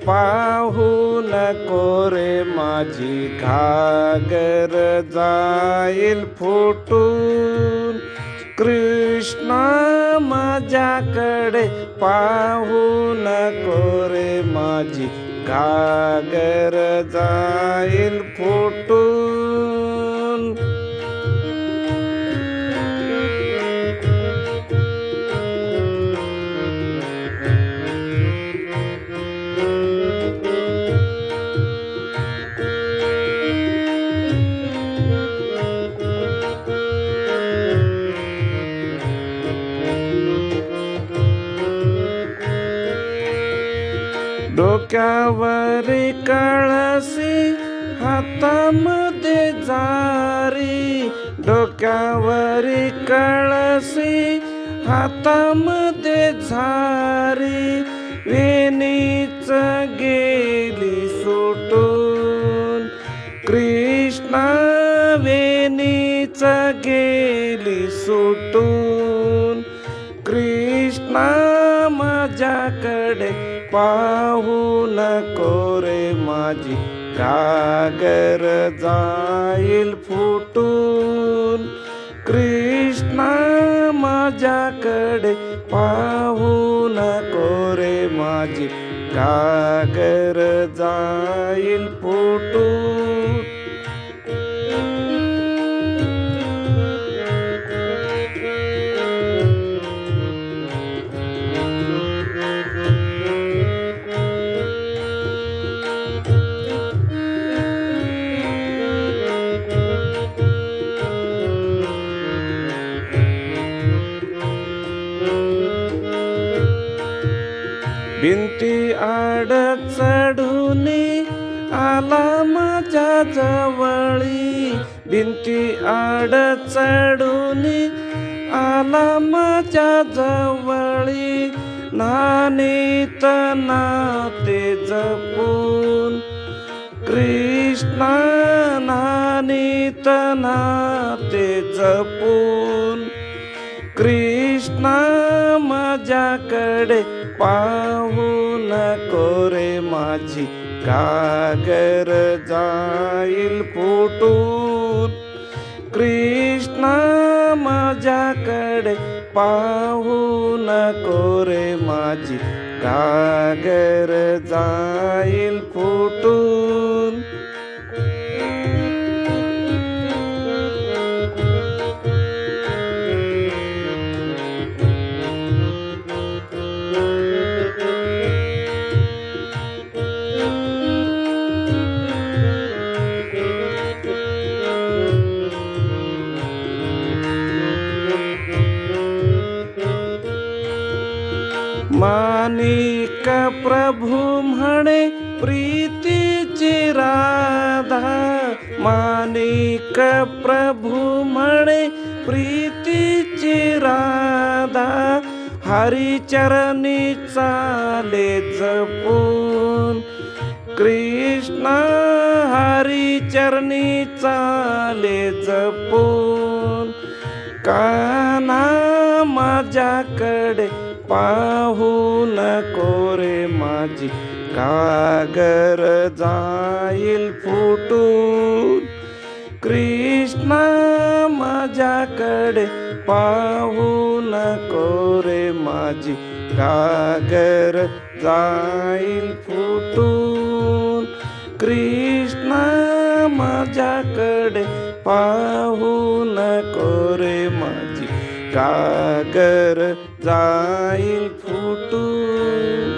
पाहू नको रे माझी घागर जाईल फुटून. कृष्णा माझ्याकडे पाहू नको रे माझी घागर जाईल फुटून. डोक्यावरी कळसी हातामध्ये जारी. डोक्यावरी कळसी हातामध्ये झारी. वेणीच गेली सुटून. कृष्णा वेणीच गेली सुटून. कृष्णा माझ्याकडे पाहू नको रे माझी घागर जाईल फुटून. कृष्णा माझ्याकडे पाहू नको रे माझी घागर जाईल फुटून. भिंती आड चढूनी आला माझ्या जवळी. भिंती आड चढूनी आला माझ्या जवळी. नानीत नाते जपून. कृष्णा नानीत नाते जपून. कृष्णा माझ्याकडे पाहू नको रे माझी घागर जाईल फुटून. कृष्णा माझ्याकडे पाहू नको रे माझी घागर जाईल फुटून. माणिक प्रभू म्हणे प्रीतीची राधा. माणिक प्रभू म्हणे प्रीतीची राधा. हरिचरणी चाले जपून. कृष्णा हरिचरणी चाले जपून. कान्हा माझ्याकडे पाहू नको रे माझी घागर जाईल फुटून. कृष्णा माझ्याकडे पाहू नको रे माझी घागर जाईल फुटून. कृष्णा माझ्याकडे पाहू नको रे माझी घागर जाईल फुटून.